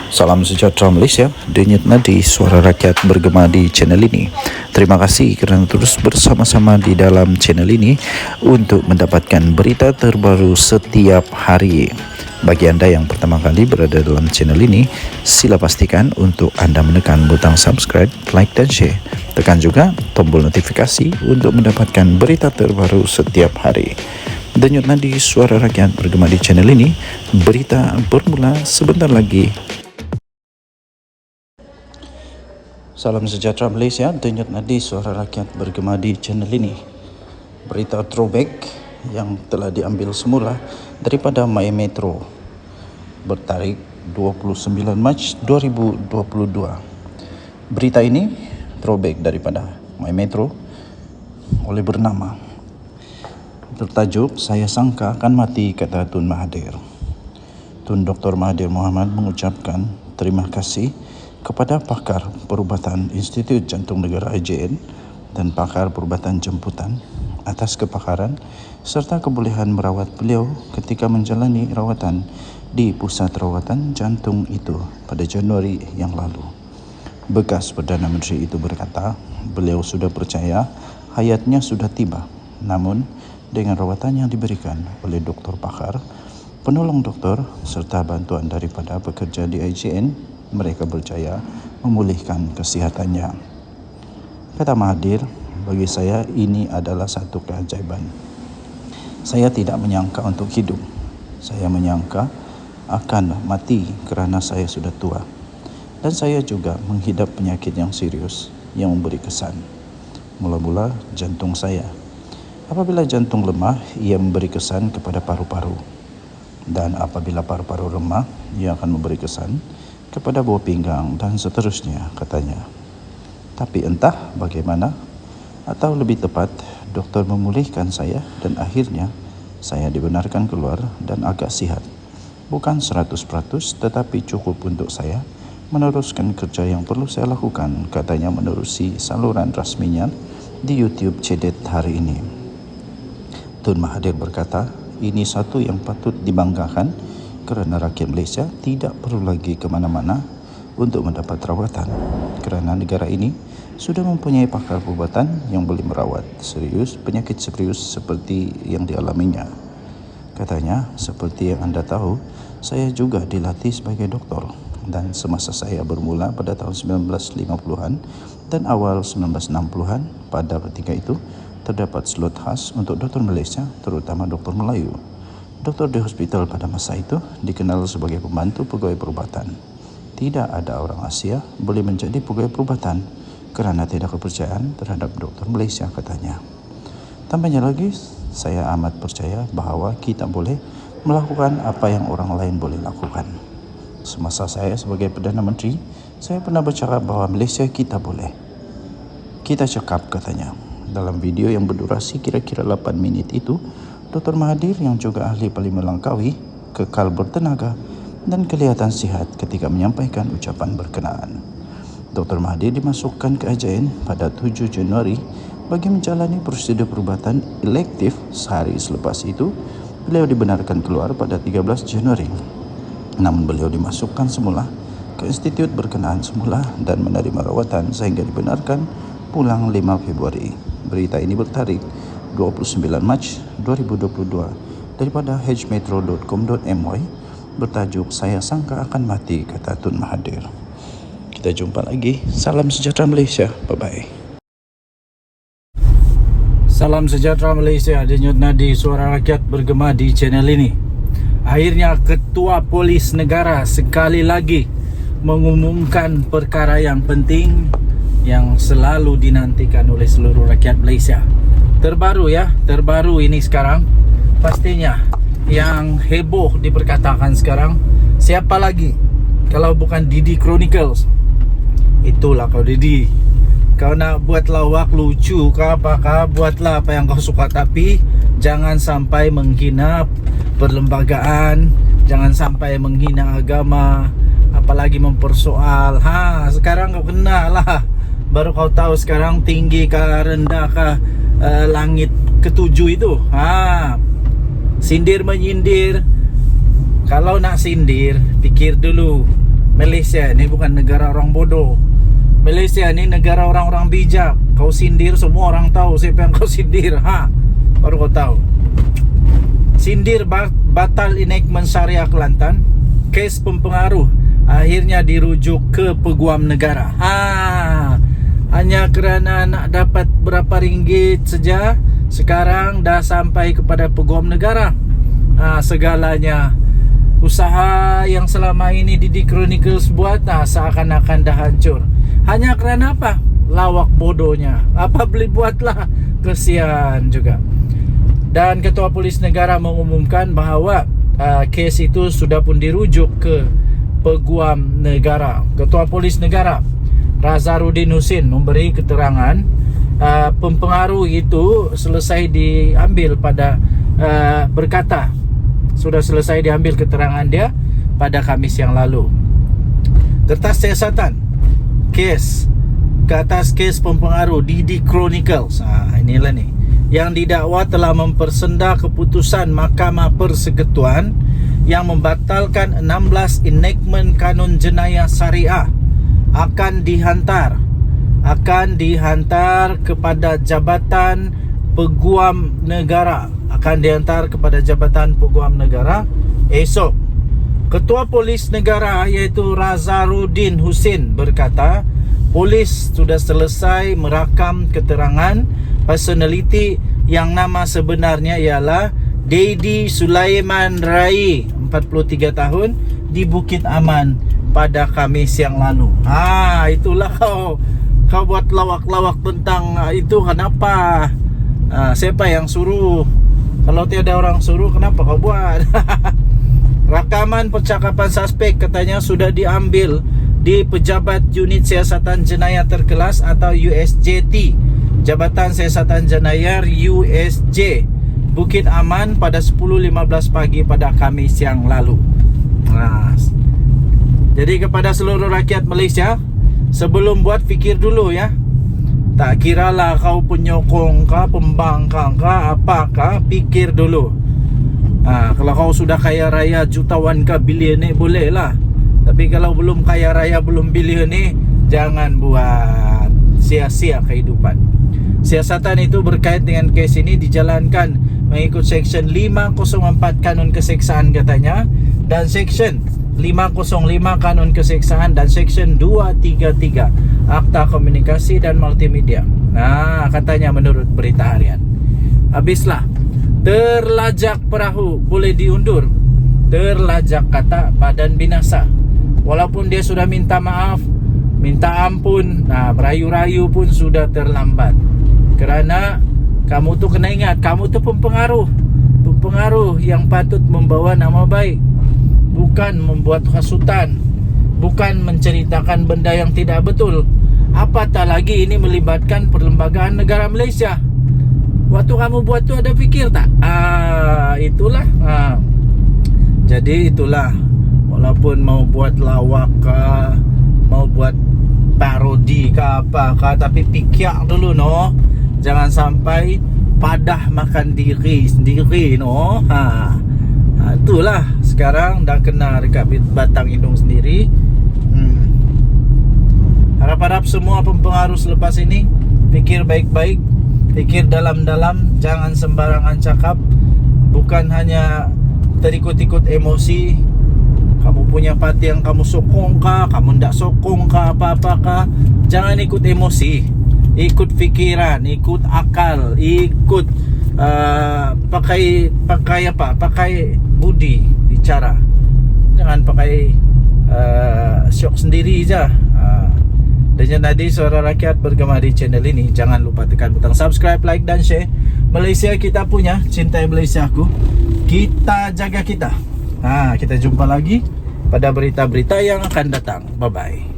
Salam sejahtera Malaysia, denyut nadi suara rakyat bergema di channel ini. Terima kasih kerana terus bersama-sama di dalam channel ini untuk mendapatkan berita terbaru setiap hari. Bagi anda yang pertama kali berada dalam channel ini, sila pastikan untuk anda menekan butang subscribe, like dan share. Tekan juga tombol notifikasi untuk mendapatkan berita terbaru setiap hari. Denyut nadi suara rakyat bergema di channel ini, berita bermula sebentar lagi. Salam sejahtera Malaysia, denyut nadi suara rakyat bergema di channel ini. Berita throwback yang telah diambil semula daripada My Metro bertarikh 29 Mac 2022. Berita ini throwback daripada My Metro oleh bernama bertajuk "Saya Sangka Akan Mati," kata Tun Mahathir. Tun Dr. Mahathir Mohamad mengucapkan terima kasih kepada pakar perubatan Institut Jantung Negara IJN dan pakar perubatan jemputan atas kepakaran serta kebolehan merawat beliau ketika menjalani rawatan di pusat rawatan jantung itu pada Januari yang lalu. Bekas Perdana Menteri itu berkata, beliau sudah percaya hayatnya sudah tiba. Namun, dengan rawatan yang diberikan oleh doktor pakar, penolong doktor serta bantuan daripada pekerja di IJN, mereka berjaya memulihkan kesihatannya. Kata Mahathir, bagi saya ini adalah satu keajaiban. Saya tidak menyangka untuk hidup. Saya menyangka akan mati kerana saya sudah tua. Dan saya juga menghidap penyakit yang serius yang memberi kesan. Mula-mula jantung saya. Apabila jantung lemah, ia memberi kesan kepada paru-paru. Dan apabila paru-paru lemah, ia akan memberi kesan kepada buah pinggang dan seterusnya, katanya. Tapi entah bagaimana, atau lebih tepat, doktor memulihkan saya dan akhirnya saya dibenarkan keluar dan agak sihat. Bukan 100%, tetapi cukup untuk saya meneruskan kerja yang perlu saya lakukan, katanya menerusi saluran rasminya di YouTube Cedet hari ini. Tun Mahathir berkata, ini satu yang patut dibanggakan kerana rakyat Malaysia tidak perlu lagi ke mana-mana untuk mendapat rawatan kerana negara ini sudah mempunyai pakar perubatan yang boleh merawat penyakit serius seperti yang dialaminya. Katanya, seperti yang anda tahu, saya juga dilatih sebagai doktor dan semasa saya bermula pada tahun 1950-an dan awal 1960-an, pada ketika itu terdapat slot khas untuk doktor Malaysia, terutama doktor Melayu. Doktor di hospital pada masa itu dikenal sebagai pembantu pegawai perubatan. Tidak ada orang Asia boleh menjadi pegawai perubatan kerana tidak kepercayaan terhadap doktor Malaysia, katanya. Tambahnya lagi, saya amat percaya bahawa kita boleh melakukan apa yang orang lain boleh lakukan. Semasa saya sebagai Perdana Menteri, saya pernah bercakap bahawa Malaysia kita boleh. Kita cakap, katanya. Dalam video yang berdurasi kira-kira 8 minit itu, Dr. Mahathir yang juga ahli Parlimen Langkawi kekal bertenaga dan kelihatan sihat ketika menyampaikan ucapan berkenaan. Dr. Mahathir dimasukkan ke IJN pada 7 Januari bagi menjalani prosedur perubatan elektif. Sehari selepas itu, beliau dibenarkan keluar pada 13 Januari. Namun beliau dimasukkan semula ke institut berkenaan semula dan menerima rawatan sehingga dibenarkan pulang 5 Februari. Berita ini bertarikh 29 Mac 2022 daripada hmetro.com.my bertajuk "Saya Sangka Akan Mati," kata Tun Mahathir. Kita jumpa lagi. Salam sejahtera Malaysia. Bye-bye. Salam sejahtera Malaysia, denyut nadi suara rakyat bergema di channel ini. Akhirnya Ketua Polis Negara sekali lagi mengumumkan perkara yang penting yang selalu dinantikan oleh seluruh rakyat Malaysia. Terbaru ini sekarang. Pastinya yang heboh diperkatakan sekarang, siapa lagi kalau bukan Didi Chronicles. Itulah kau Didi. Kau nak buat lawak lucu ke apakah, buatlah apa yang kau suka, tapi jangan sampai menghina perlembagaan, jangan sampai menghina agama, apalagi mempersoal. Sekarang kau kena lah. Baru kau tahu sekarang tinggi ke rendah ke langit ketujuh itu. Sindir menyindir. Kalau nak sindir, pikir dulu Malaysia ni bukan negara orang bodoh. Malaysia ni negara orang-orang bijak. Kau sindir semua orang tahu siapa yang kau sindir. Baru kau tahu. Sindir batal enactment Syariah Kelantan. Kes pempengaruh akhirnya dirujuk ke Peguam Negara. Hanya kerana nak dapat berapa ringgit saja, sekarang dah sampai kepada Peguam Negara. Segalanya usaha yang selama ini Didi Chronicles buat seakan-akan dah hancur. Hanya kerana apa? Lawak bodohnya. Apa boleh buatlah. Kesian juga. Dan Ketua Polis Negara mengumumkan bahawa kes itu sudah pun dirujuk ke Peguam Negara. Ketua Polis Negara Razarudin Husin memberi keterangan pempengaruh itu selesai diambil pada berkata sudah selesai diambil keterangan dia pada Khamis yang lalu. Kertas siasatan kes ke atas kes pempengaruh Didi Chronicles. Inilah ni yang didakwa telah mempersenda keputusan Mahkamah Persekutuan yang membatalkan 16 enactment kanun jenayah syariah akan dihantar kepada Jabatan Peguam Negara. Akan dihantar kepada Jabatan Peguam Negara esok. Ketua Polis Negara iaitu Razarudin Husin berkata, polis sudah selesai merakam keterangan personaliti yang nama sebenarnya ialah Dedi Sulaiman Rai, 43 tahun, di Bukit Aman pada Khamis yang lalu. Itulah kau buat lawak-lawak tentang itu. Kenapa? Siapa yang suruh? Kalau tiada orang suruh, kenapa kau buat? Rakaman percakapan suspek katanya sudah diambil di Pejabat Unit Siasatan Jenayah Terkelas atau USJT, Jabatan Siasatan Jenayah USJ, Bukit Aman pada 10.15 pagi pada Khamis yang lalu. Jadi kepada seluruh rakyat Malaysia, sebelum buat fikir dulu ya. Tak kiralah kau penyokong kah, pembangkang kah, apakah, fikir dulu. Kalau kau sudah kaya raya jutawan kah, bilioner, boleh lah. Tapi kalau belum kaya raya, belum bilioner, jangan buat sia-sia kehidupan. Siasatan itu berkait dengan kes ini dijalankan mengikut Seksyen 504 Kanun Keseksaan katanya, dan Seksyen 505 Kanun Keseksaan, dan Seksyen 233 Akta Komunikasi dan Multimedia. Katanya menurut berita harian. Habislah. Terlajak perahu boleh diundur. Terlajak kata badan binasa. Walaupun dia sudah minta maaf, minta ampun, berayu-rayu pun sudah terlambat. Kerana kamu tu kena ingat, kamu tu pempengaruh. Pempengaruh yang patut membawa nama baik, bukan membuat hasutan, bukan menceritakan benda yang tidak betul. Apatah lagi ini melibatkan perlembagaan negara Malaysia. Waktu kamu buat tu ada fikir tak? Itulah. Jadi itulah. Walaupun mau buat lawak kah, mau buat parodi kah, apakah, tapi fikir dulu no. Jangan sampai padah makan diri sendiri no. Itulah. Sekarang dah kena dekat batang hidung sendiri. Harap-harap semua pempengaruh selepas ini fikir baik-baik, fikir dalam-dalam, jangan sembarangan cakap. Bukan hanya terikut-ikut emosi. Kamu punya parti yang kamu sokong kah, kamu tidak sokong kah, apa-apakah, jangan ikut emosi. Ikut fikiran, ikut akal, ikut pakai budi bicara. Jangan pakai syok sendiri je. Dan tadi Suara Rakyat bergema di channel ini. Jangan lupa tekan butang subscribe, like dan share. Malaysia kita punya, cintai Malaysia aku. Kita jaga kita. Kita jumpa lagi pada berita-berita yang akan datang. Bye-bye.